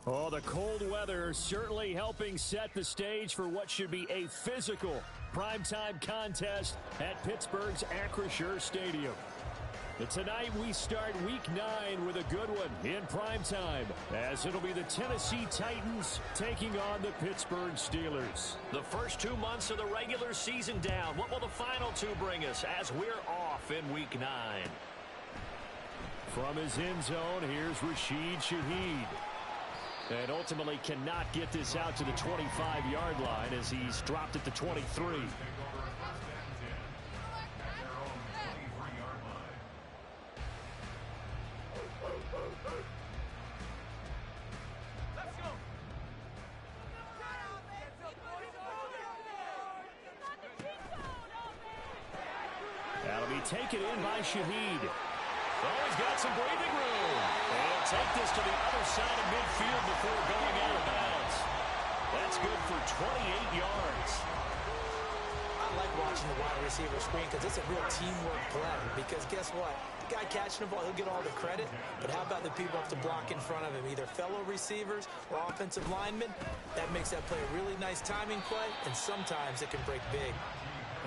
Oh, the cold weather certainly helping set the stage for what should be a physical primetime contest at Pittsburgh's Acrisure Stadium. And tonight we start Week 9 with a good one in primetime, as it'll be the Tennessee Titans taking on the Pittsburgh Steelers. The first 2 months of the regular season down. What will the final 2 bring us as we're off in Week 9? From his end zone, here's Rashid Shaheed. And ultimately cannot get this out to the 25-yard line as he's dropped at the 23. That'll be taken in by Shaheed. Oh, he's got some breathing room. And he'll take this to the other side of midfield before going out of bounds. That's good for 28 yards. I like watching the wide receiver screen because it's a real teamwork play. Because guess what? The guy catching the ball, he'll get all the credit. But how about the people up to block in front of him? Either fellow receivers or offensive linemen. That makes that play a really nice timing play. And sometimes it can break big.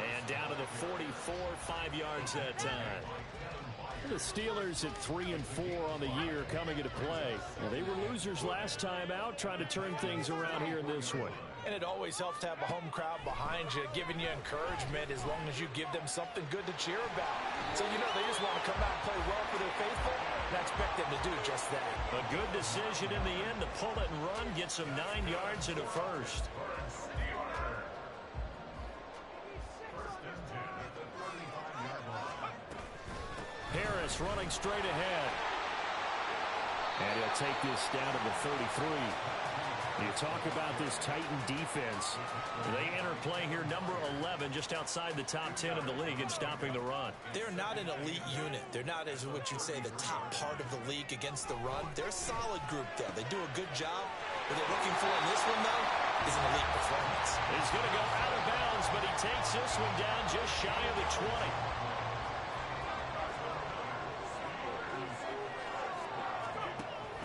And down to the 44, 5 yards that time. The Steelers at 3-4 on the year coming into play. Now, they were losers last time out, trying to turn things around here in this one. And it always helps to have a home crowd behind you, giving you encouragement as long as you give them something good to cheer about. So, you know, they just want to come out and play well for their faithful, and I expect them to do just that. A good decision in the end to pull it and run, get some 9 yards and a first. Harris running straight ahead. And he'll take this down to the 33. You talk about this Titan defense. They enter play here number 11, just outside the top 10 of the league in stopping the run. They're not an elite unit. They're not, as what you'd say, the top part of the league against the run. They're a solid group there. They do a good job. What they're looking for in this one, though, is an elite performance. He's going to go out of bounds, but he takes this one down just shy of the 20.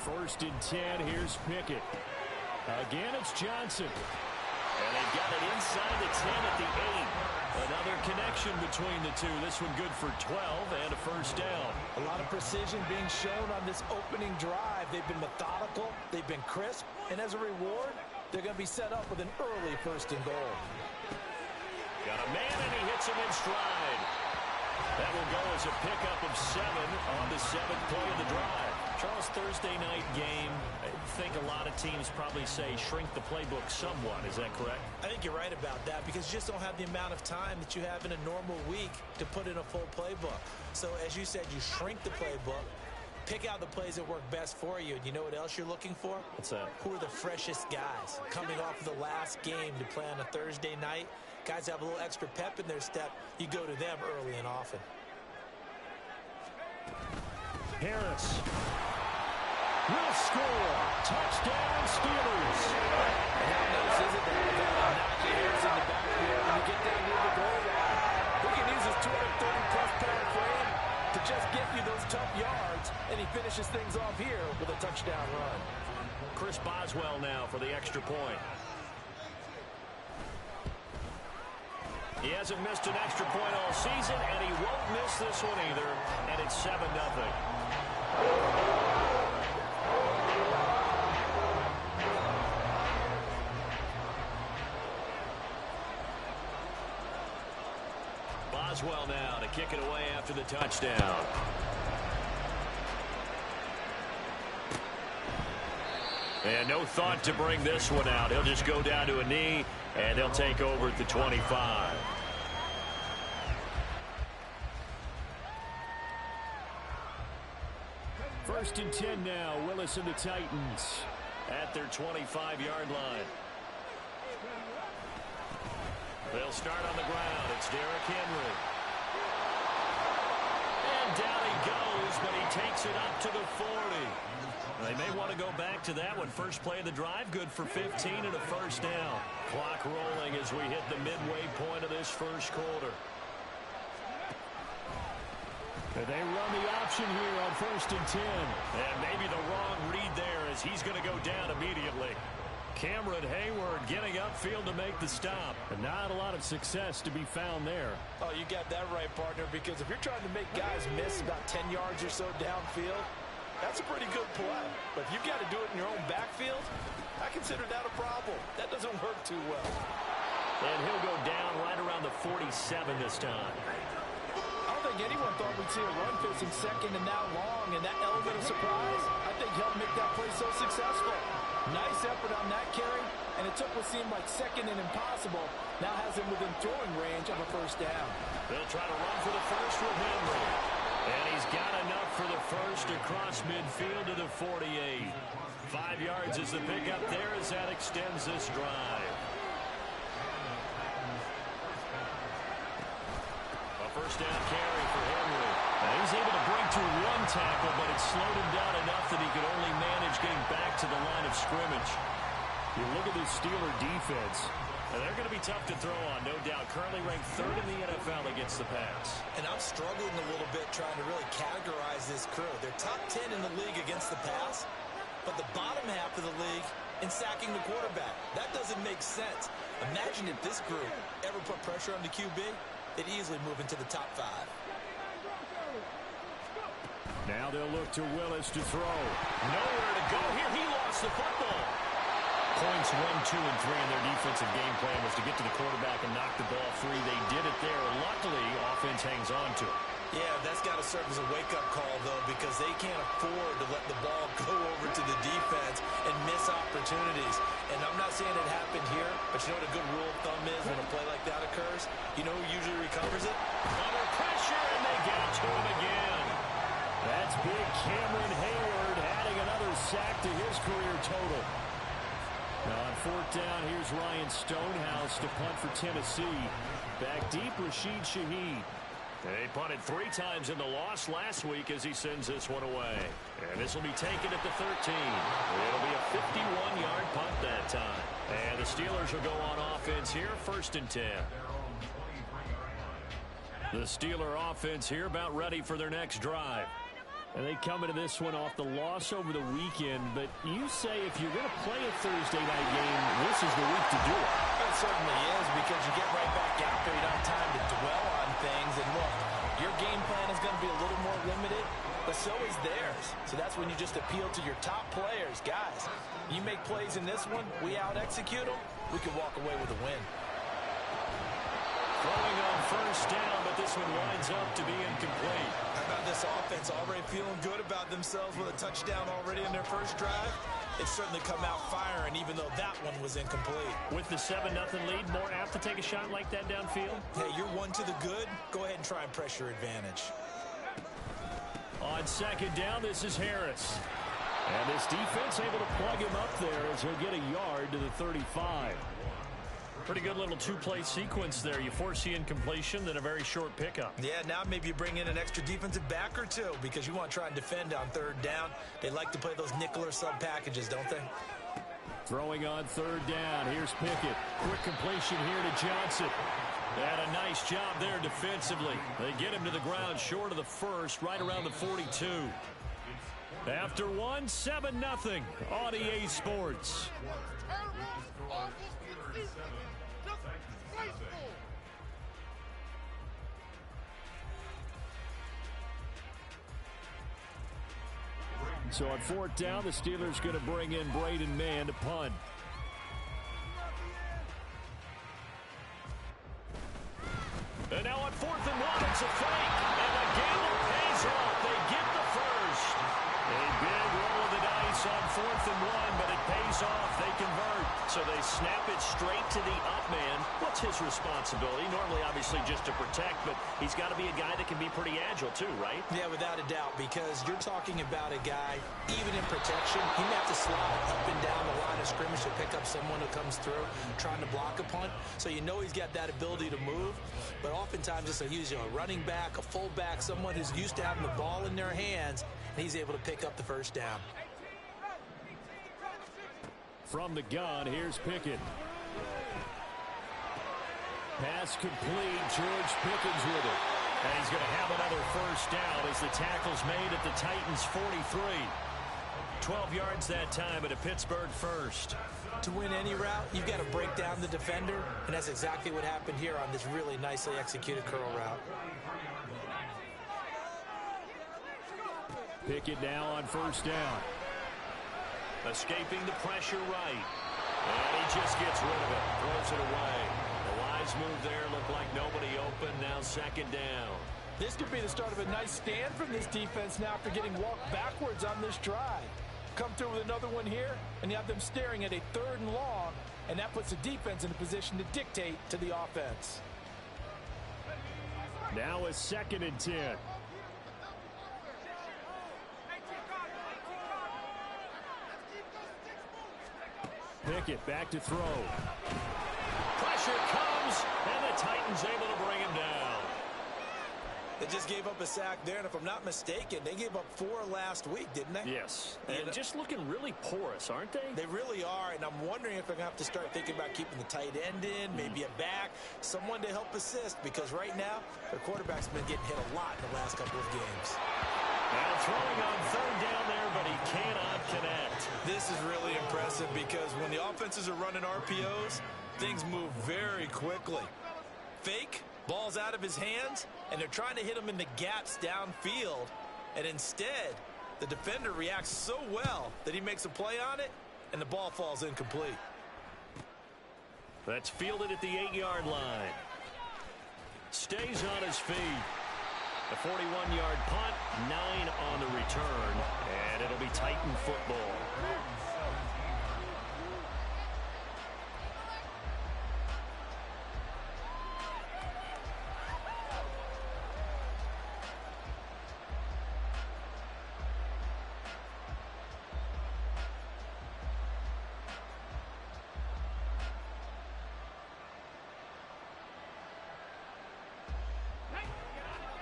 First and 10, here's Pickett. Again, it's Johnson. And they've got it inside the 10 at the 8. Another connection between the two. This one good for 12 and a first down. A lot of precision being shown on this opening drive. They've been methodical. They've been crisp. And as a reward, they're going to be set up with an early first and goal. Got a man, and he hits him in stride. That will go as a pickup of 7 on the 7th play of the drive. Charles, Thursday night game, I think a lot of teams probably say shrink the playbook somewhat. Is that correct? I think you're right about that because you just don't have the amount of time that you have in a normal week to put in a full playbook. So, as you said, you shrink the playbook, pick out the plays that work best for you. And you know what else you're looking for? What's that? Who are the freshest guys coming off of the last game to play on a Thursday night? Guys have a little extra pep in their step. You go to them early and often. Harris will score. Touchdown, Steelers. And how nice is it to have Najee Harris in the backfield when you get down near the goal line? He can use his 230-plus pound frame to just get you those tough yards, and he finishes things off here with a touchdown run. Chris Boswell now for the extra point. He hasn't missed an extra point all season, and he won't miss this one either, and it's 7-0. Boswell now to kick it away after the touchdown. And no thought to bring this one out. He'll just go down to a knee, and he'll take over at the 25. First and 10 now. Willis and the Titans at their 25-yard line. They'll start on the ground. It's Derrick Henry. And down he goes, but he takes it up to the 40. They may want to go back to that one. First play of the drive, good for 15 and a first down. Clock rolling as we hit the midway point of this first quarter. And they run the option here on 1st and 10. And maybe the wrong read there as he's going to go down immediately. Cameron Hayward getting upfield to make the stop. And not a lot of success to be found there. Oh, you got that right, partner, because if you're trying to make guys miss about 10 yards or so downfield, that's a pretty good play. But if you've got to do it in your own backfield, I consider that a problem. That doesn't work too well. And he'll go down right around the 47 this time. I don't think anyone thought we'd see a run facing second and that long, and that element of surprise, I think helped make that play so successful. Nice effort on that carry, and it took what seemed like second and impossible. Now has him within throwing range of a 1st down. They'll try to run for the first with Henry. And he's got enough for the first across midfield to the 48. 5 yards is the pickup there as that extends this drive. A 1st down carry for Henry. Now he's able to break to 1 tackle, but it slowed him down enough that he could only manage getting back to the line of scrimmage. You look at this Steeler defense. And they're going to be tough to throw on, no doubt. Currently ranked 3rd in the NFL against the pass. And I'm struggling a little bit trying to really categorize this crew. They're top 10 in the league against the pass, but the bottom half of the league in sacking the quarterback. That doesn't make sense. Imagine if this group ever put pressure on the QB, they'd easily move into the top 5. Now they'll look to Willis to throw. Nowhere to go here. He lost the football. Points 1, 2, and 3 in their defensive game plan was to get to the quarterback and knock the ball free. They did it there. Luckily, offense hangs on to it. Yeah, that's got to serve as a wake-up call, though, because they can't afford to let the ball go over to the defense and miss opportunities. And I'm not saying it happened here, but you know what a good rule of thumb is when a play like that occurs? You know who usually recovers it? Under pressure, and they get to him again. That's big Cameron Hayward adding another sack to his career total. Now on 4th down, here's Ryan Stonehouse to punt for Tennessee. Back deep, Rashid Shaheed. They punted 3 times in the loss last week as he sends this one away. And this will be taken at the 13. It'll be a 51-yard punt that time. And the Steelers will go on offense here, 1st and 10. The Steeler offense here about ready for their next drive. And they come into this one off the loss over the weekend. But you say if you're going to play a Thursday night game, this is the week to do it. It certainly is, because you get right back out there. You don't have time to dwell on things. And look, your game plan is going to be a little more limited, but so is theirs. So that's when you just appeal to your top players. Guys, you make plays in this one, we out-execute them, we can walk away with a win. Throwing on 1st down, but this one winds up to be incomplete. How about this offense already feeling good about themselves with a touchdown already in their first drive? It's certainly come out firing, even though that one was incomplete. With the 7-0 lead, more apt to take a shot like that downfield? Hey, you're 1 to the good. Go ahead and try and press your advantage. On 2nd down, this is Harris. And this defense able to plug him up there as he'll get a yard to the 35. Pretty good little 2-play sequence there. You force the incompletion, then a very short pickup. Yeah, now maybe you bring in an extra defensive back or 2 because you want to try and defend on 3rd down. They like to play those nickel or sub packages, don't they? Throwing on 3rd down. Here's Pickett. Quick completion here to Johnson. And a nice job there defensively. They get him to the ground short of the first, right around the 42. After 1, 7-0 on EA Sports. So on 4th down, the Steelers going to bring in Braden Mann to punt. And now on 4th and 1, it's a fake. And the gamble pays off. They get the first. A big roll of the dice on 4th and 1, but it pays off. They convert. So they snap it straight to the up man. What's his responsibility? Normally, obviously, just to protect, but he's got to be a guy that can be pretty agile too, right? Yeah, without a doubt, because you're talking about a guy, even in protection, he may have to slide up and down the line of scrimmage to pick up someone who comes through trying to block a punt. So you know he's got that ability to move, but oftentimes it's a running back, a fullback, someone who's used to having the ball in their hands, and he's able to pick up the 1st down. From the gun, here's Pickett. Pass complete. George Pickens with it. And he's going to have another first down as the tackle's made at the Titans' 43. 12 yards that time at a Pittsburgh first. To win any route, you've got to break down the defender, and that's exactly what happened here on this really nicely executed curl route. Pickett now on first down. Escaping the pressure right. And he just gets rid of it. Throws it away. The wise move there. Looked like nobody open. Now second down. This could be the start of a nice stand from this defense now after getting walked backwards on this drive. Come through with another one here, and you have them staring at a 3rd and long, and that puts the defense in a position to dictate to the offense. Now a 2nd and 10. Pickett back to throw. Pressure comes, and the Titans able to bring him down. They just gave up a sack there, and if I'm not mistaken, they gave up 4 last week, didn't they? Yes, and just looking really porous, aren't they? They really are, and I'm wondering if they're going to have to start thinking about keeping the tight end in, maybe a back, someone to help assist, because right now, their quarterback's been getting hit a lot in the last couple of games. Now throwing on 3rd down there, but he cannot connect. This is really impressive because when the offenses are running RPOs, things move very quickly. Fake, ball's out of his hands, and they're trying to hit him in the gaps downfield. And instead, the defender reacts so well that he makes a play on it, and the ball falls incomplete. That's fielded at the 8-yard line. Stays on his feet. A 41-yard punt, 9 on the return, and it'll be Titan football.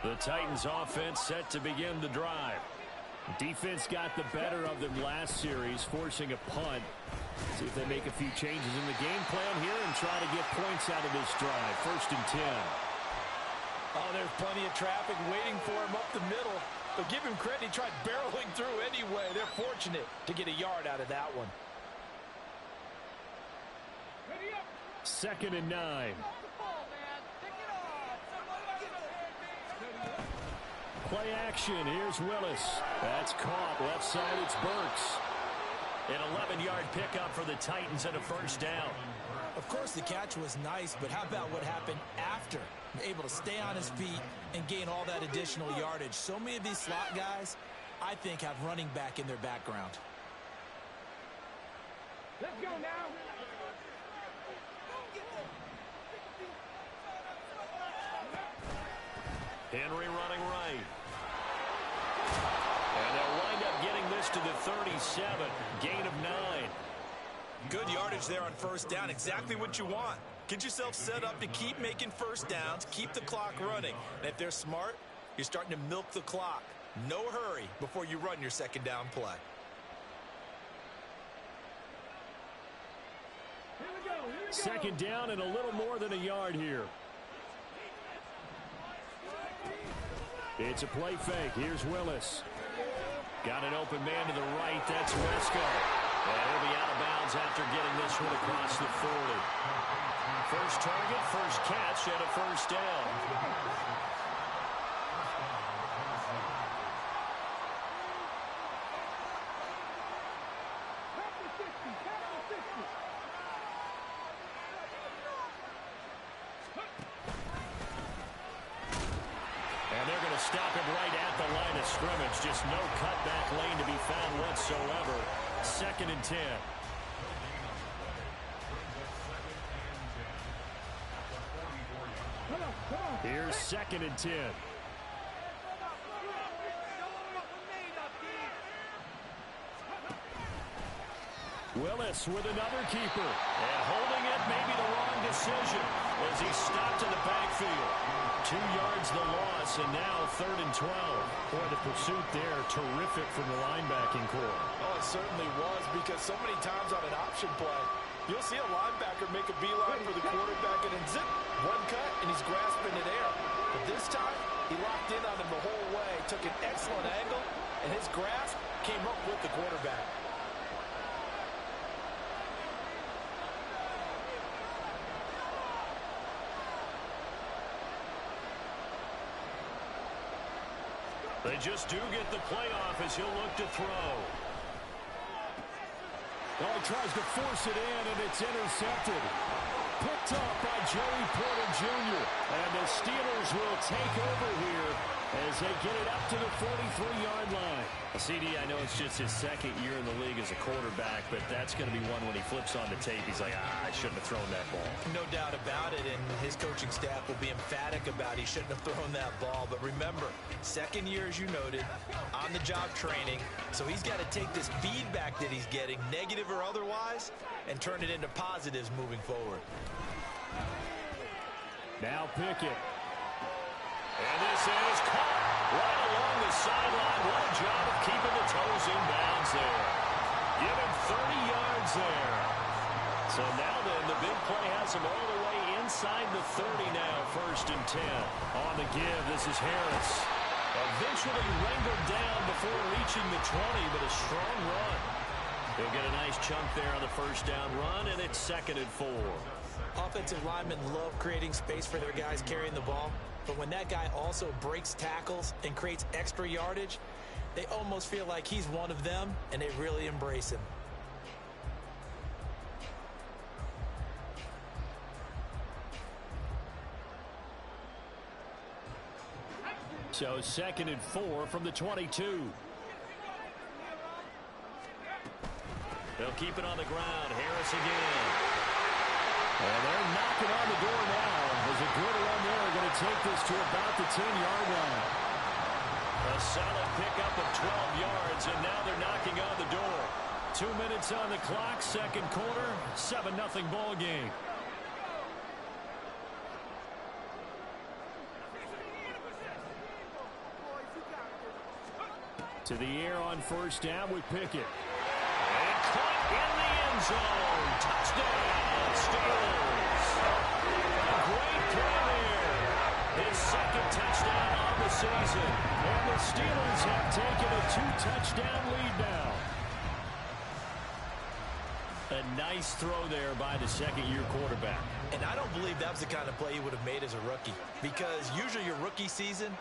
The Titans offense set to begin the drive. Defense got the better of them last series, forcing a punt. See if they make a few changes in the game plan here and try to get points out of this drive. 1st and 10. Oh, there's plenty of traffic waiting for him up the middle. But give him credit, he tried barreling through anyway. They're fortunate to get a yard out of that one. 2nd and 9. Play action. Here's Willis. That's caught. Left side, it's Burks. An 11-yard pickup for the Titans and a first down. Of course, the catch was nice, but how about what happened after? Able to stay on his feet and gain all that additional yardage. So many of these slot guys, I think, have running back in their background. Let's go now. Henry running right. And they'll wind up getting this to the 37. Gain of 9. Good yardage there on first down. Exactly what you want. Get yourself set up to keep making first downs, keep the clock running. And if they're smart, you're starting to milk the clock. No hurry before you run your second down play. Second down and a little more than a yard here. It's a play fake. Here's Willis. Got an open man to the right. That's Wesco. And he'll be out of bounds after getting this one across the 40. First target, first catch, and a first down. Stop him right at the line of scrimmage. Just no cutback lane to be found whatsoever. 2nd and 10. Here's 2nd and 10. Willis with another keeper. And holding it, maybe the wrong decision as he stopped in the backfield. 2 yards the loss, and now 3rd and 12. Boy, the pursuit there, terrific from the linebacking core. Oh, it certainly was, because so many times on an option play, You'll see a linebacker make a beeline for the quarterback and then zip, one cut, and he's grasping it air. But this time, he locked in on him the whole way, took an excellent angle, and his grasp came up with the quarterback. They just do get the playoff as he'll look to throw. Well, he tries to force it in, and it's intercepted. Picked up by Joey Porter Jr. And the Steelers will take over here as they get it up to the 43-yard line. CD, I know it's just his second year in the league as a quarterback, but that's going to be one when he flips on the tape. He's like, I shouldn't have thrown that ball. No doubt about it, and his coaching staff will be emphatic about he shouldn't have thrown that ball. But remember, second year, as you noted, on-the-job training, so he's got to take this feedback that he's getting, negative or otherwise, and turn it into positives moving forward. Now Pickett. And this is caught right along the sideline. What a job of keeping the toes in bounds there. Give him 30 yards there. So now then, the big play has him all the way inside the 30 now, 1st and 10. On the give, this is Harris. Eventually wrangled down before reaching the 20, but a strong run. He'll get a nice chunk there on the first down run, and it's 2nd and 4. Offensive linemen love creating space for their guys carrying the ball, but when that guy also breaks tackles and creates extra yardage, they almost feel like he's one of them, and they really embrace him. So 2nd and 4 from the 22. They'll keep it on the ground. Harris again. And they're knocking on the door now. There's a good run there. Going to take this to about the 10-yard line. A solid pickup of 12 yards, and now they're knocking on the door. 2 minutes on the clock, second quarter, 7-0 ball game. To the air on first down with Pickett. And caught in the end zone. Touchdown, Steelers. A great play there. His 2nd touchdown on the season. And the Steelers have taken a 2-touchdown lead now. A nice throw there by the second-year quarterback. And I don't believe that was the kind of play he would have made as a rookie, because usually your rookie season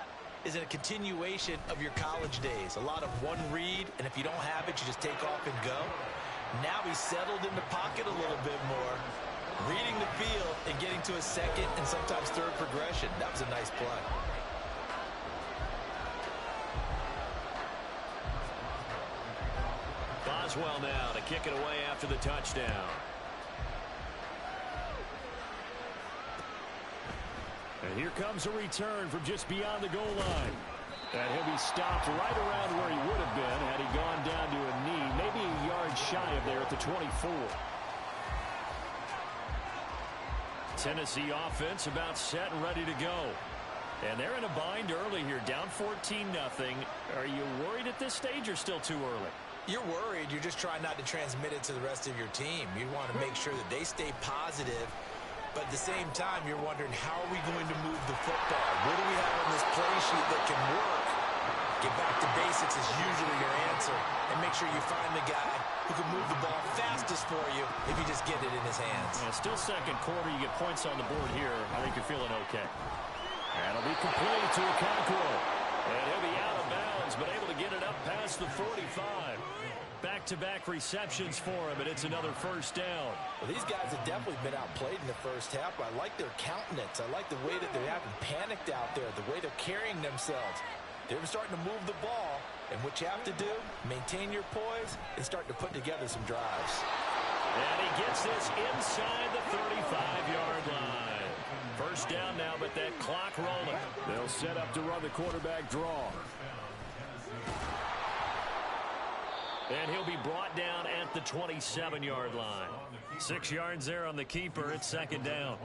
is a continuation of your college days. A lot of one read, and if you don't have it, you just take off and go. Now he's settled in the pocket a little bit more, reading the field and getting to a second and sometimes third progression. That was a nice play. Boswell now to kick it away after the touchdown. And here comes a return from just beyond the goal line. And he'll be stopped right around where he would have been had he gone down to a knee, maybe a yard shy of there at the 24. Tennessee offense about set and ready to go. And they're in a bind early here, down 14-0. Are you worried at this stage or still too early? You're worried. You're just trying not to transmit it to the rest of your team. You want to make sure that they stay positive. But at the same time, you're wondering, how are we going to move the football? What do we have on this play sheet that can work? Get back to basics is usually your answer. And make sure you find the guy who can move the ball fastest for you if you just get it in his hands. Yeah, still second quarter. You get points on the board here. I think you're feeling okay. That'll be complete to Okonkwo. And he'll be out of bounds, but able to get it up past the 45. Back-to-back receptions for him, and it's another first down. Well, these guys have definitely been outplayed in the first half. I like their countenance. I like the way that they haven't panicked out there, the way they're carrying themselves. They're starting to move the ball, and what you have to do, maintain your poise and start to put together some drives. And he gets this inside the 35-yard line. First down now, but that clock rolling. They'll set up to run the quarterback draw. And he'll be brought down at the 27-yard line. 6 yards there on the keeper. It's second down.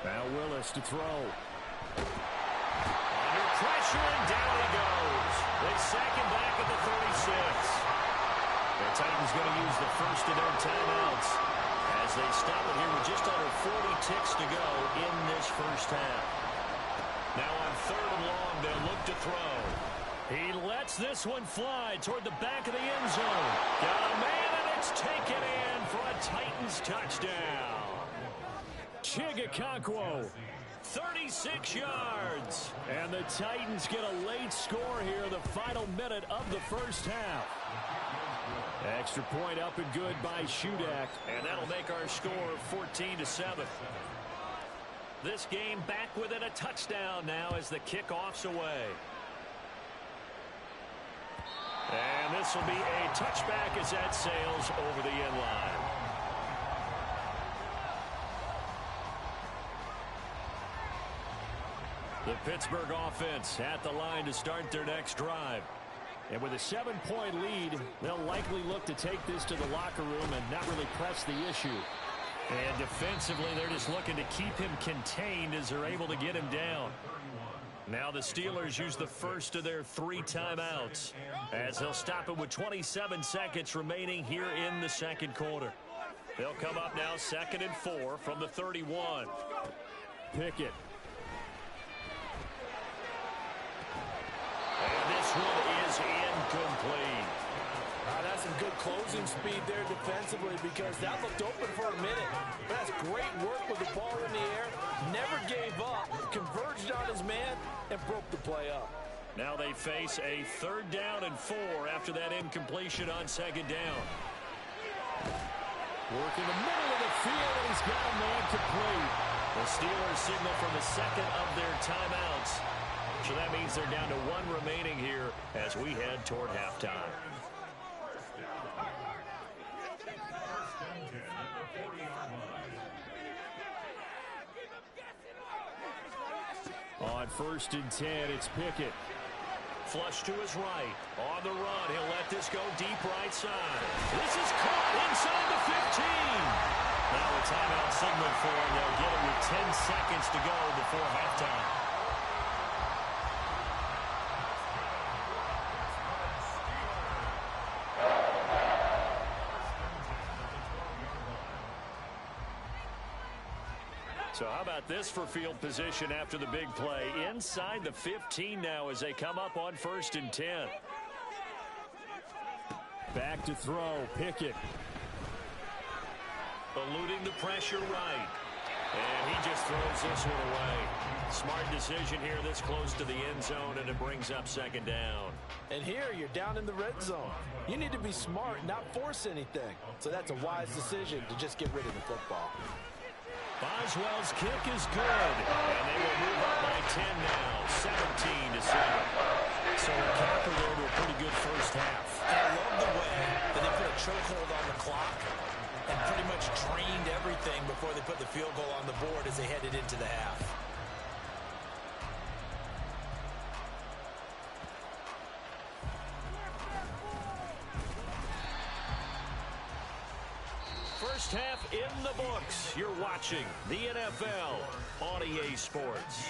Now Willis to throw. Under pressure, and down he goes. They sack him back at the 36. The Titans going to use the first of their timeouts as they stop it here with just under 40 ticks to go in this first half. Now on 3rd and long, they'll look to throw. He lets this one fly toward the back of the end zone. Got a man, and it's taken in for a Titans touchdown. Chigakonkwo, 36 yards. and the Titans get a late score here, the final minute of the first half. Extra point up and good by Shudak. And that'll make our score 14-7. This game back within a touchdown now as the kickoff's away. And this will be a touchback as that sails over the end line. The Pittsburgh offense at the line to start their next drive. And with a 7-point lead, they'll likely look to take this to the locker room and not really press the issue. And defensively, they're just looking to keep him contained as they're able to get him down. Now the Steelers use the first of their 3 timeouts as they'll stop it with 27 seconds remaining here in the second quarter. They'll come up now 2nd and 4 from the 31. Pickett. And this one is incomplete. That's some good closing speed there defensively because that looked open for a minute. But that's great work with the ball in the air. Never gave up, converged on his man, and broke the play up. Now they face a 3rd down and 4 after that incompletion on 2nd down. Work in the middle of the field, and he's got a man complete. The Steelers signal from the 2nd of their timeouts. So that means they're down to 1 remaining here as we head toward halftime. On 1st and 10, it's Pickett. Flush to his right. On the run, he'll let this go deep right side. This is caught inside the 15. Now a timeout signal for him. They'll get it with 10 seconds to go before halftime. So how about this for field position after the big play? Inside the 15 now as they come up on 1st and 10. Back to throw, Pickett. Eluding the pressure right. And he just throws this one away. Smart decision here this close to the end zone, and it brings up 2nd down. And here you're down in the red zone. You need to be smart, not force anything. So that's a wise decision to just get rid of the football. Boswell's kick is good, and they will move up by 10 now, 17-7. So a capper there to a pretty good first half. And I love the way that they put a chokehold on the clock and pretty much drained everything before they put the field goal on the board as they headed into the half. First half in the books. You're watching the NFL on EA Sports.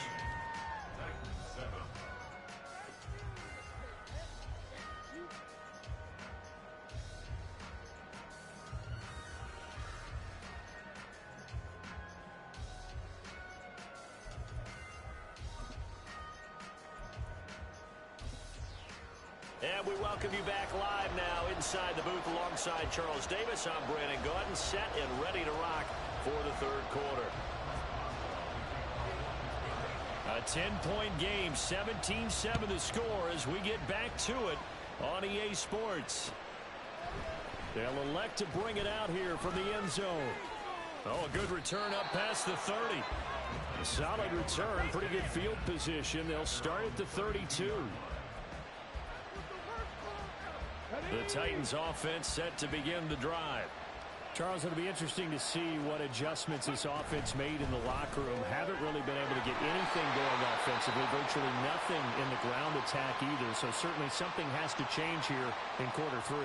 And we welcome you back live now inside the booth alongside Charles Davis. I'm Brandon Gaudin, set and ready to rock for the 3rd quarter. A 10-point game, 17-7 the score as we get back to it on EA Sports. They'll elect to bring it out here from the end zone. Oh, a good return up past the 30. A solid return, pretty good field position. They'll start at the 32. The Titans offense set to begin the drive. Charles, it'll be interesting to see what adjustments this offense made in the locker room. Haven't really been able to get anything going offensively, virtually nothing in the ground attack either. So certainly something has to change here in quarter 3.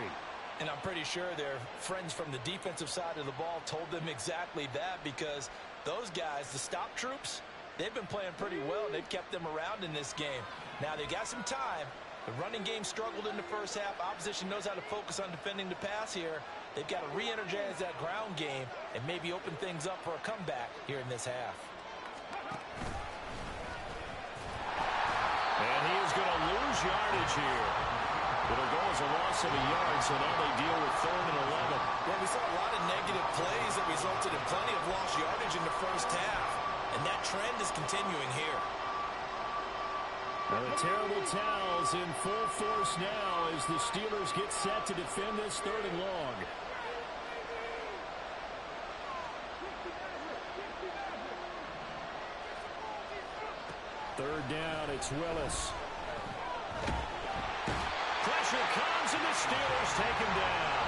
And I'm pretty sure their friends from the defensive side of the ball told them exactly that, because those guys, the stop troops, they've been playing pretty well, and they've kept them around in this game. Now, they've got some time. The running game struggled in the first half. Opposition knows how to focus on defending the pass here. They've got to re-energize that ground game and maybe open things up for a comeback here in this half. And he is going to lose yardage here. It'll go as a loss of a yard, so now they deal with 3rd and 11. Well, we saw a lot of negative plays that resulted in plenty of lost yardage in the first half, and that trend is continuing here. Well, the terrible towels in full force now as the Steelers get set to defend this 3rd and long. Third down, it's Willis. Pressure comes, and the Steelers take him down.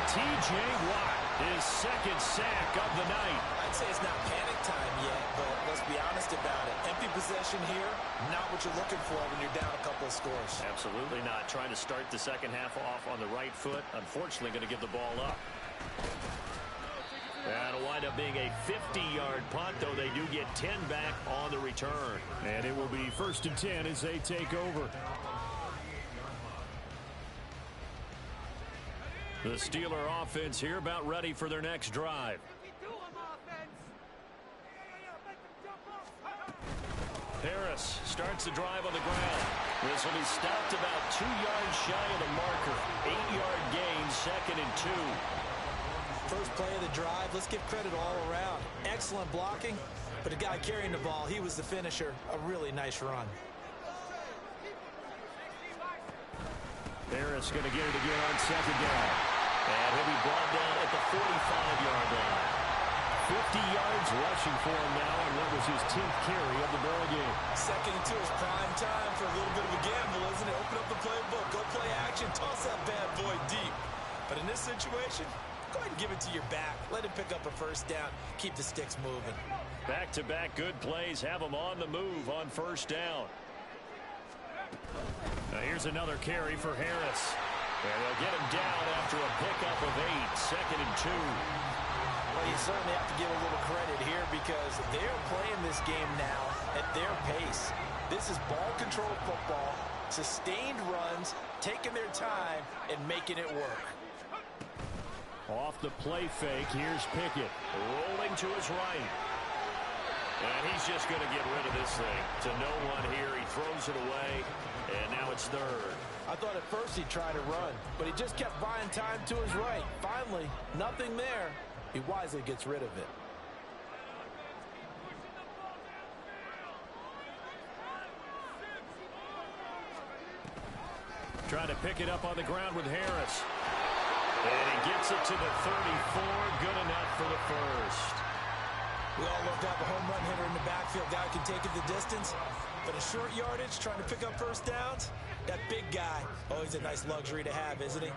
T.J. Watt, his 2nd sack of the night. I'd say it's not panic time yet, but let's be honest about it. Empty possession here, not what you're looking for when you're down a couple of scores. Absolutely not. Trying to start the second half off on the right foot. Unfortunately, going to give the ball up. That'll wind up being a 50-yard punt, though they do get 10 back on the return. And it will be 1st and 10 as they take over. The Steeler offense here about ready for their next drive. Harris starts the drive on the ground. This will be stopped about 2 yards shy of the marker. 8-yard gain, 2nd and 2. First play of the drive, let's give credit all around. Excellent blocking, but the guy carrying the ball, he was the finisher. A really nice run. Harris going to get it again on 2nd down. And he'll be brought down at the 45-yard line. 50 yards rushing for him now, and that was his 10th carry of the ball game. 2nd and 2 is prime time for a little bit of a gamble, isn't it? Open up the playbook, go play action, toss that bad boy deep. But in this situation, go ahead and give it to your back. Let him pick up a 1st down. Keep the sticks moving. Back-to-back good plays have them on the move on 1st down. Now here's another carry for Harris. And they'll get him down after a pickup of 8, 2nd and 2. Well, you certainly have to give a little credit here because they're playing this game now at their pace. This is ball control football, sustained runs, taking their time, and making it work. Off the play fake, here's Pickett. Rolling to his right. And he's just going to get rid of this thing. To no one here. He throws it away, and now it's 3rd. I thought at first he'd try to run, but he just kept buying time to his right. Finally, nothing there. He wisely gets rid of it. Trying to pick it up on the ground with Harris. And he gets it to the 34. Good enough for the 1st. We all love to have a home run hitter in the backfield. Guy can take it the distance. But a short yardage, trying to pick up 1st downs, that big guy, always a nice luxury to have, isn't he?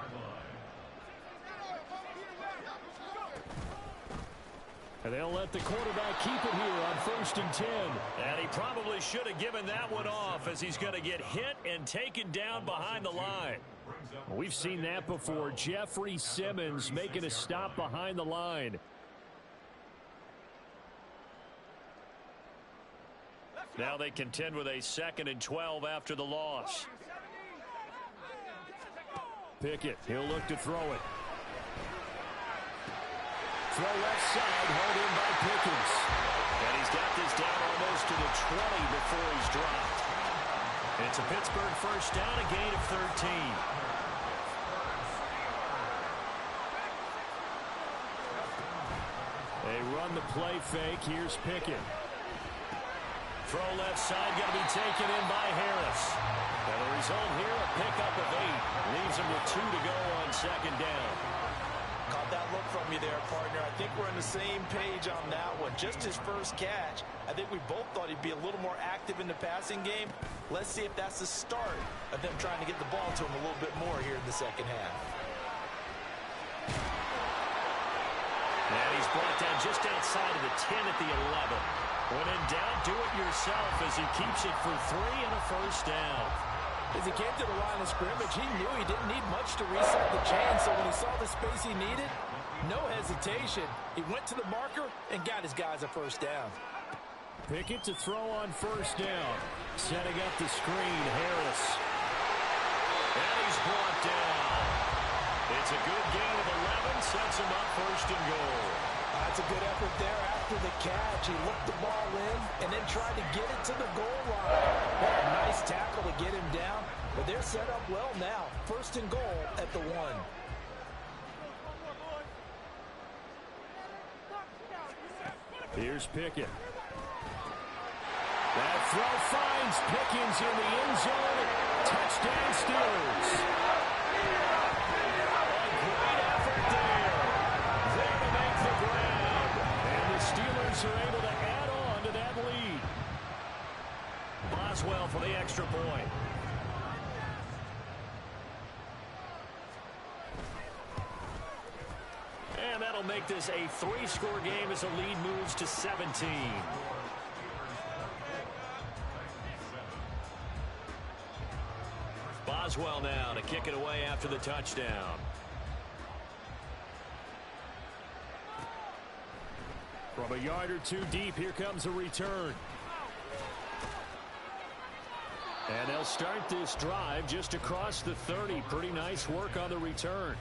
And they'll let the quarterback keep it here on 1st and 10. And he probably should have given that one off as he's going to get hit and taken down behind the line. We've seen that before. Jeffrey Simmons making a stop behind the line. Now they contend with a 2nd and 12 after the loss. Pickett, he'll look to throw it. Throw left side, held in by Pickens. And he's got this down almost to the 20 before he's dropped. It's a Pittsburgh 1st down, a gain of 13. They run the play fake. Here's Pickett. Throw left side, going to be taken in by Harris. And the result here, a pickup of 8. Leaves him with 2 to go on 2nd down. Caught that look from you there, partner. I think we're on the same page on that one. Just his 1st catch. I think we both thought he'd be a little more active in the passing game. Let's see if that's the start of them trying to get the ball to him a little bit more here in the 2nd half. And he's brought down just outside of the 10 at the 11. When in doubt, do it yourself as he keeps it for 3 and a 1st down. As he came to the line of scrimmage, he knew he didn't need much to reset the chain, so when he saw the space he needed, no hesitation. He went to the marker and got his guys a first down. Pickett to throw on first down. Setting up the screen, Harris. And he's brought down. It's a good gain of 11, sets him up first and goal. That's a good effort there after the catch. He looked the ball in and then tried to get it to the goal line. What a nice tackle to get him down, but they're set up well now. First and goal at the 1. Here's Pickett. That throw finds Pickens in the end zone. Touchdown Steelers. A great effort there. There to make the grab. And the Steelers are able to add on to that lead. Boswell for the extra point. And that'll make this a 3-score game as the lead moves to 17. Boswell now to kick it away after the touchdown. From a yard or two deep, here comes a return. And they'll start this drive just across the 30. Pretty nice work on the return.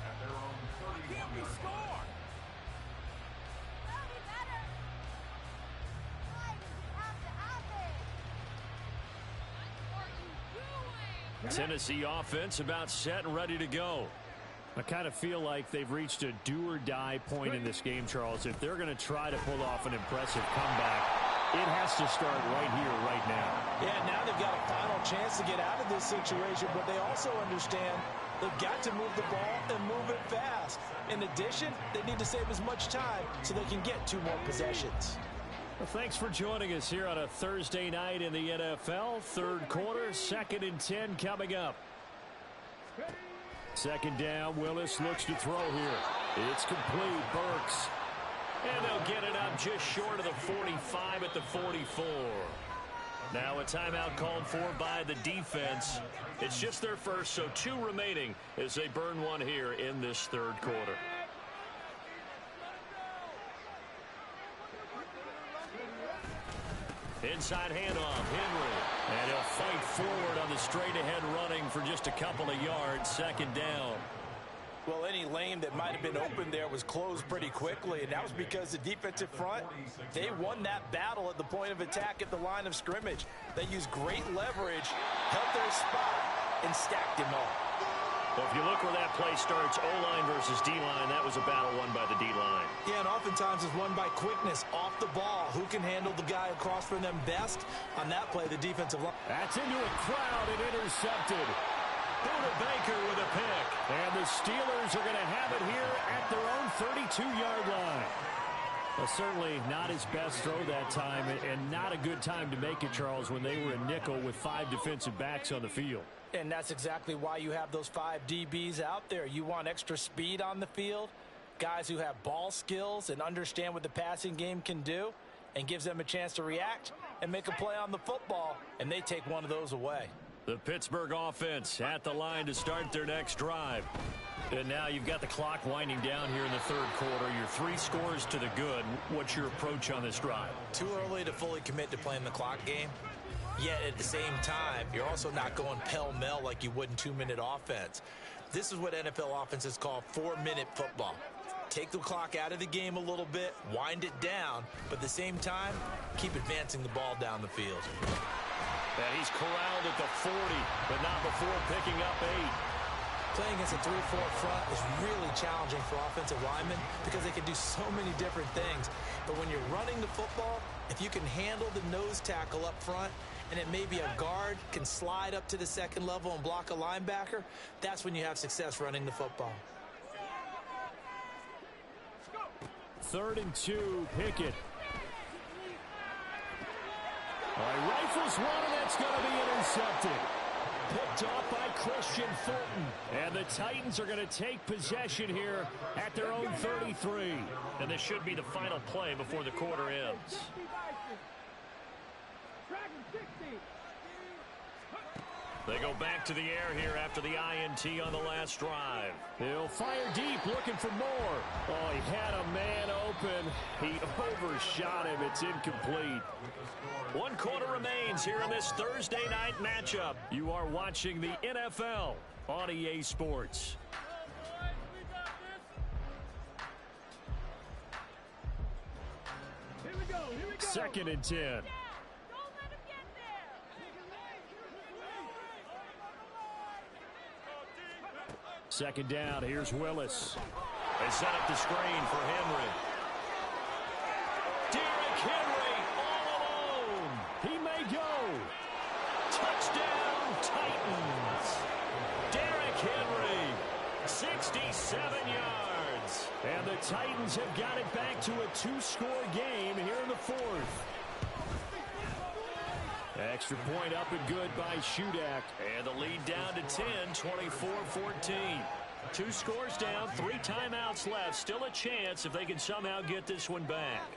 Tennessee offense about set and ready to go. I kind of feel like they've reached a do-or-die point in this game, Charles. If they're going to try to pull off an impressive comeback, it has to start right here, right now. Yeah, now they've got a final chance to get out of this situation, but they also understand they've got to move the ball and move it fast. In addition, they need to save as much time so they can get 2 more possessions. Well, thanks for joining us here on a Thursday night in the NFL. Third quarter, 2nd and 10 coming up. Second down, Willis looks to throw here. It's complete, Burks. And they'll get it up just short of the 45 at the 44. Now a timeout called for by the defense. It's just their first, so 2 remaining as they burn one here in this third quarter. Inside handoff, Henry. And he'll fight forward on the straight-ahead running for just a couple of yards. Second down. Well, any lane that might have been open there was closed pretty quickly, and that was because the defensive front, they won that battle at the point of attack at the line of scrimmage. They used great leverage, held their spot, and stacked him up. Well, if you look where that play starts, O-line versus D-line, that was a battle won by the D-line. Yeah, and oftentimes it's won by quickness off the ball. Who can handle the guy across from them best? On that play, the defensive line. That's into a crowd and intercepted. Buda Baker with a pick. And the Steelers are going to have it here at their own 32-yard line. Well, certainly not his best throw that time, and not a good time to make it, Charles, when they were in nickel with 5 defensive backs on the field. And that's exactly why you have those 5 DBs out there. You want extra speed on the field, guys who have ball skills and understand what the passing game can do, and gives them a chance to react and make a play on the football, and they take one of those away. The Pittsburgh offense at the line to start their next drive. And now you've got the clock winding down here in the third quarter. You're 3 scores to the good. What's your approach on this drive? Too early to fully commit to playing the clock game. Yet at the same time, you're also not going pell-mell like you would in 2-minute offense. This is what NFL offenses call 4-minute football. Take the clock out of the game a little bit, wind it down, but at the same time, keep advancing the ball down the field. And he's corralled at the 40, but not before picking up 8. Playing against a 3-4 front is really challenging for offensive linemen because they can do so many different things. But when you're running the football, if you can handle the nose tackle up front, and it may be a guard can slide up to the second level and block a linebacker, that's when you have success running the football. 3rd and 2, Pickett. Rifles one, and that's going to be intercepted. Picked off by Christian Fulton. And the Titans are going to take possession here at their own 33. And this should be the final play before the quarter ends. They go back to the air here after the INT on the last drive. He'll fire deep, looking for more. Oh, he had a man open. He overshot him. It's incomplete. 1 quarter remains here in this Thursday night matchup. You are watching the NFL on EA Sports. Here we go. 2nd and 10. Second down, here's Willis. They set up the screen for Henry. Derrick Henry all alone. He may go. Touchdown, Titans. Derrick Henry, 67 yards. And the Titans have got it back to a 2-score game here in the 4th. Extra point up and good by Shudak. And the lead down to 10, 24-14. 2 scores down, 3 timeouts left. Still a chance if they can somehow get this one back.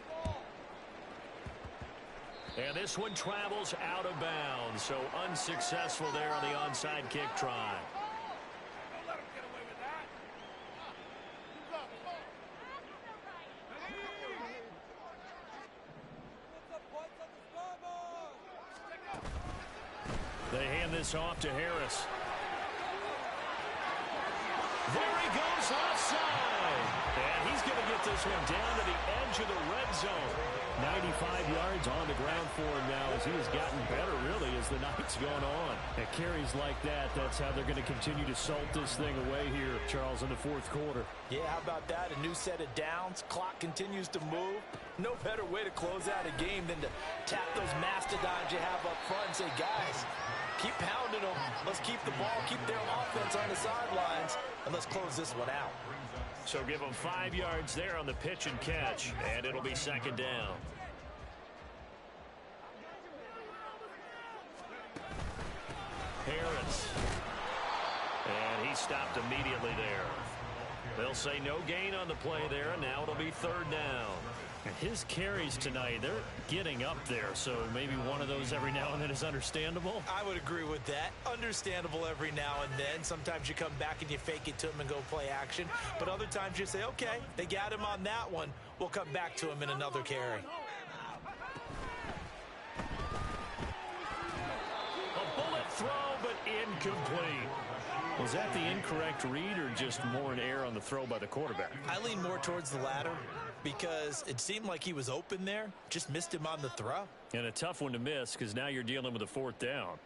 And this one travels out of bounds, so unsuccessful there on the onside kick try. They hand this off to Harris. There he goes offside. And he's going to get this one down to the edge of the red zone. 95 yards on the ground for him now as he has gotten better, really, as the night's gone on. At carries like that, that's how they're going to continue to salt this thing away here, Charles, in the 4th quarter. Yeah, how about that? A new set of downs. Clock continues to move. No better way to close out a game than to tap those mastodons you have up front and say, guys, keep pounding them. Let's keep the ball, keep their offense on the sidelines, and let's close this one out. So give them 5 yards there on the pitch and catch, and it'll be 2nd down. Harris. And he stopped immediately there. They'll say no gain on the play there, and now it'll be 3rd down. And his carries tonight, they're getting up there, so maybe one of those every now and then is understandable. I would agree with that. Understandable every now and then. Sometimes you come back and you fake it to him and go play action. But other times you say, okay, they got him on that one. We'll come back to him in another carry. A bullet throw, but incomplete. Was that the incorrect read or just more an error on the throw by the quarterback? I lean more towards the latter because it seemed like he was open there. Just missed him on the throw. And a tough one to miss because now you're dealing with a 4th down.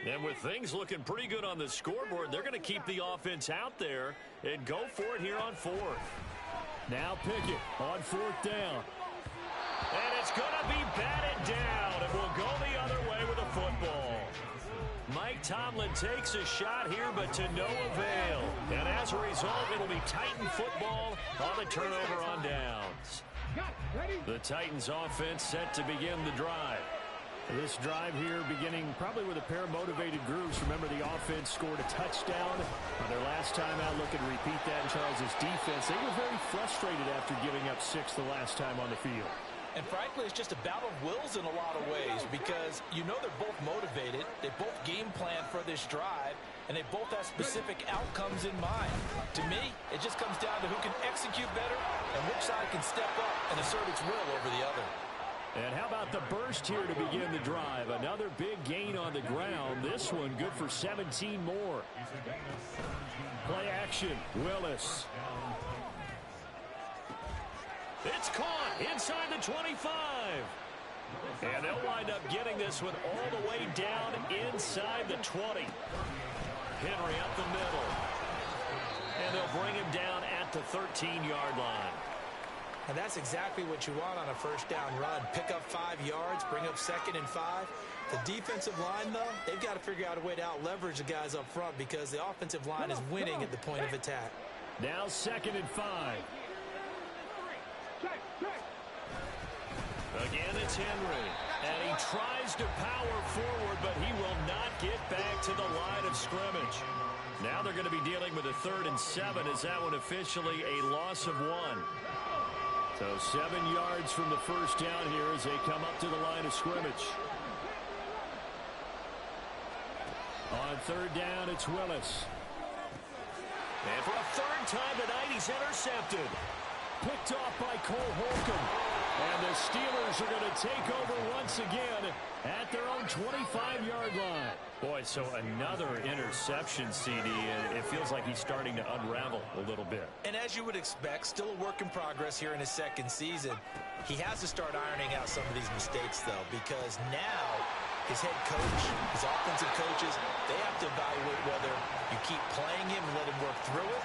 And with things looking pretty good on the scoreboard, they're going to keep the offense out there and go for it here on 4th. Now Pickett on 4th down. And it's going to be batted down, and we'll go the other way with a football. Mike Tomlin takes a shot here, but to no avail. And as a result, it'll be Titan football on the turnover on downs. The Titans offense set to begin the drive. This drive here beginning probably with a pair of motivated groups. Remember, the offense scored a touchdown on their last time out. Look and repeat that in Charles's defense. They were very frustrated after giving up 6 the last time on the field. And frankly, it's just a battle of wills in a lot of ways because you know they're both motivated. They both game plan for this drive, and they both have specific outcomes in mind. To me, it just comes down to who can execute better and which side can step up and assert its will over the other. And how about the burst here to begin the drive? Another big gain on the ground. This one good for 17 more. Play action, Willis. It's caught inside the 25. And they'll wind up getting this one all the way down inside the 20. Henry up the middle. And they'll bring him down at the 13-yard line. And that's exactly what you want on a first down run. Pick up 5 yards, bring up 2nd and 5. The defensive line, though, they've got to figure out a way to out-leverage the guys up front because the offensive line is winning at the point of attack. Now 2nd and 5. Again, it's Henry. And he tries to power forward, but he will not get back to the line of scrimmage. Now they're going to be dealing with a 3rd and 7 as that one officially a loss of 1. So 7 yards from the first down here as they come up to the line of scrimmage. On 3rd down, it's Willis. And for a 3rd time tonight, he's intercepted. Picked off by Cole Holcomb. And the Steelers are going to take over once again at their own 25-yard line. Boy, so another interception, CD, and it feels like he's starting to unravel a little bit. And as you would expect, still a work in progress here in his 2nd season. He has to start ironing out some of these mistakes, though, because now his head coach, his offensive coaches, they have to evaluate whether you keep playing him and let him work through it,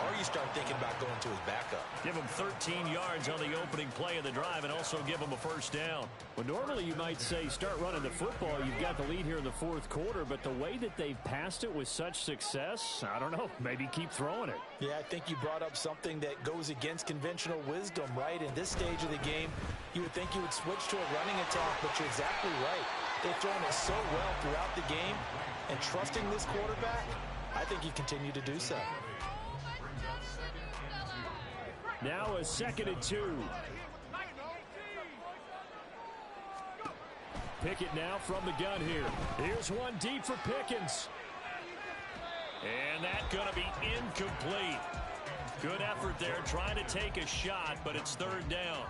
or you start thinking about going to his backup. Give him 13 yards on the opening play of the drive and also give him a 1st down. Well, normally you might say start running the football. You've got the lead here in the 4th quarter, but the way that they've passed it with such success, I don't know, maybe keep throwing it. Yeah, I think you brought up something that goes against conventional wisdom, right? In this stage of the game, you would think you would switch to a running attack, but you're exactly right. They've thrown it so well throughout the game, and trusting this quarterback, I think you continue to do so. Now a 2nd and 2. Pickett now from the gun here. Here's one deep for Pickens. And that's going to be incomplete. Good effort there trying to take a shot, but it's 3rd down.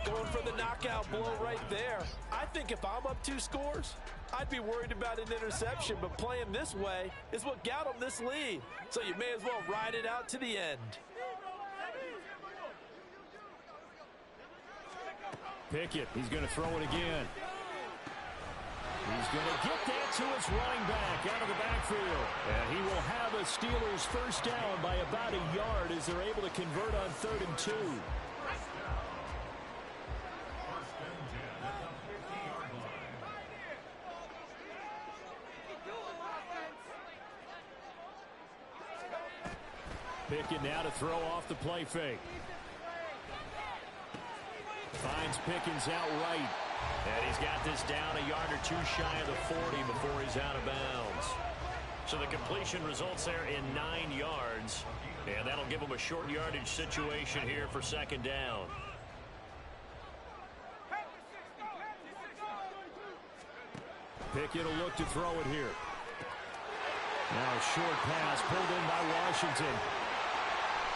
Going for the knockout blow right there. I think if I'm up 2 scores, I'd be worried about an interception, but playing this way is what got them this lead. So you may as well ride it out to the end. Pickett, he's going to throw it again. He's going to get that to his running back out of the backfield. And he will have a Steelers 1st down by about a yard as they're able to convert on 3rd and 2. Pickett now to throw off the play fake. Finds Pickens out right. And he's got this down a yard or 2 shy of the 40 before he's out of bounds. So the completion results there in 9 yards. And that'll give him a short yardage situation here for 2nd down. Pickett will look to throw it here. Now a short pass pulled in by Washington.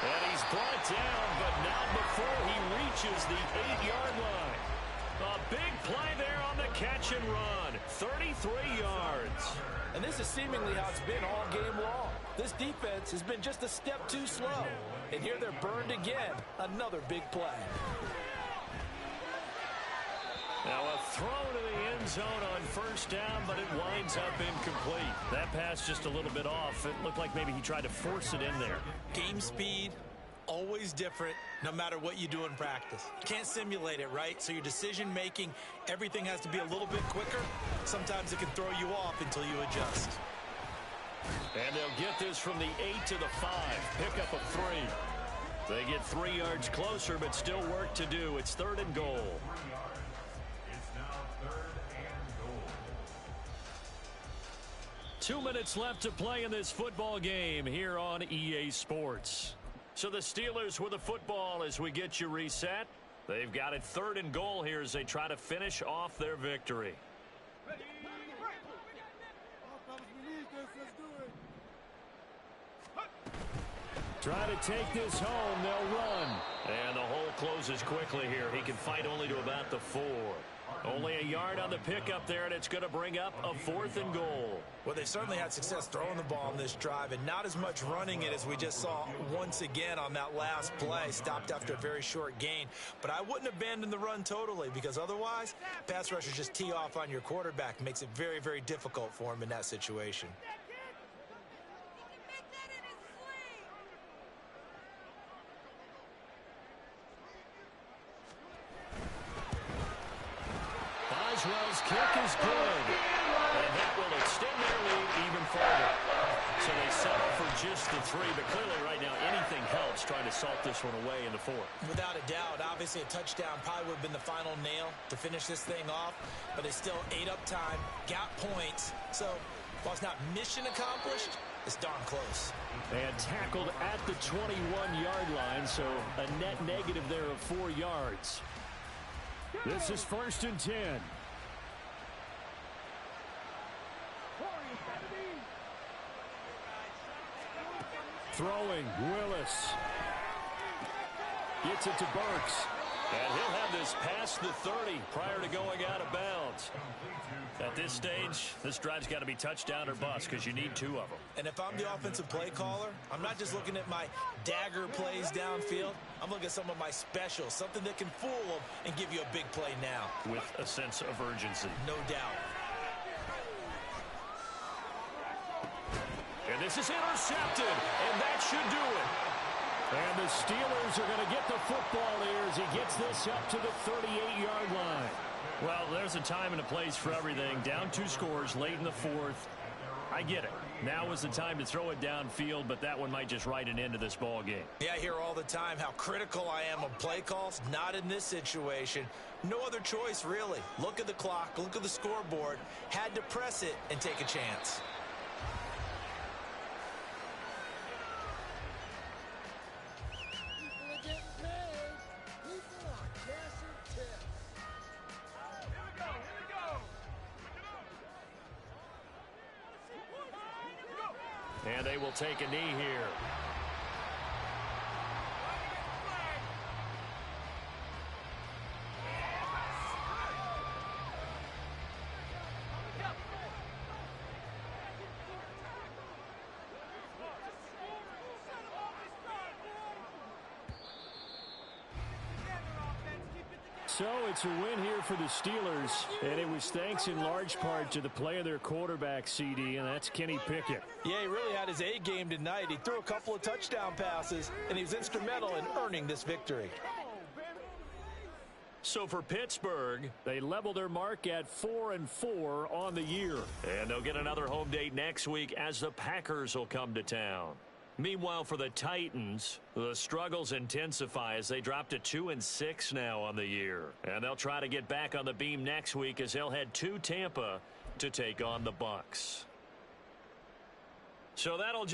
And he's brought down, but not before he reaches the 8-yard line. A big play there on the catch and run. 33 yards. And this is seemingly how it's been all game long. This defense has been just a step too slow. And here they're burned again. Another big play. Now a throw to the end zone on 1st down, but it winds up incomplete. That pass just a little bit off. It looked like maybe he tried to force it in there. Game speed, always different, no matter what you do in practice. You can't simulate it, right? So your decision making, everything has to be a little bit quicker. Sometimes it can throw you off until you adjust. And they'll get this from the 8 to the 5. Pick up a 3. They get 3 yards closer, but still work to do. It's 3rd and goal. 2 minutes left to play in this football game here on EA Sports. So the Steelers with the football as we get you reset. They've got it 3rd and goal here as they try to finish off their victory. Try to take this home. They'll run. And the hole closes quickly here. He can fight only to about the 4. Only a yard on the pickup there, and it's going to bring up a 4th and goal. Well, they certainly had success throwing the ball on this drive and not as much running it as we just saw once again on that last play. Stopped after a very short gain. But I wouldn't abandon the run totally because otherwise, pass rushers just tee off on your quarterback. Makes it very, very difficult for him in that situation. Boswell's kick is good. And that will extend their lead even further. So they settle for just the 3, but clearly right now anything helps trying to salt this one away in the 4th. Without a doubt, obviously a touchdown probably would have been the final nail to finish this thing off, but they still ate up time, got points. So while it's not mission accomplished, it's darn close. And tackled at the 21-yard line, so a net negative there of 4 yards. This is 1st and 10. Throwing, Willis. Gets it to Burks. And he'll have this past the 30 prior to going out of bounds. At this stage, this drive's got to be touchdown or bust because you need 2 of them. And if I'm the offensive play caller, I'm not just looking at my dagger plays downfield. I'm looking at some of my specials, something that can fool them and give you a big play now. With a sense of urgency. No doubt. And this is intercepted, and that should do it. And the Steelers are going to get the football here as he gets this up to the 38-yard line. Well, there's a time and a place for everything. Down 2 scores late in the 4th. I get it. Now is the time to throw it downfield, but that one might just write an end to this ball game. Yeah, I hear all the time how critical I am of play calls. Not in this situation. No other choice, really. Look at the clock, look at the scoreboard. Had to press it and take a chance. And they will take a knee here. So it's a win here for the Steelers, and it was thanks in large part to the play of their quarterback, CD, and that's Kenny Pickett. Yeah, he really had his A game tonight. He threw a couple of touchdown passes, and he was instrumental in earning this victory. So for Pittsburgh, they level their mark at 4-4 on the year. And they'll get another home date next week as the Packers will come to town. Meanwhile, for the Titans, the struggles intensify as they drop to 2-6 now on the year. And they'll try to get back on the beam next week as they'll head to Tampa to take on the Bucs. So that'll just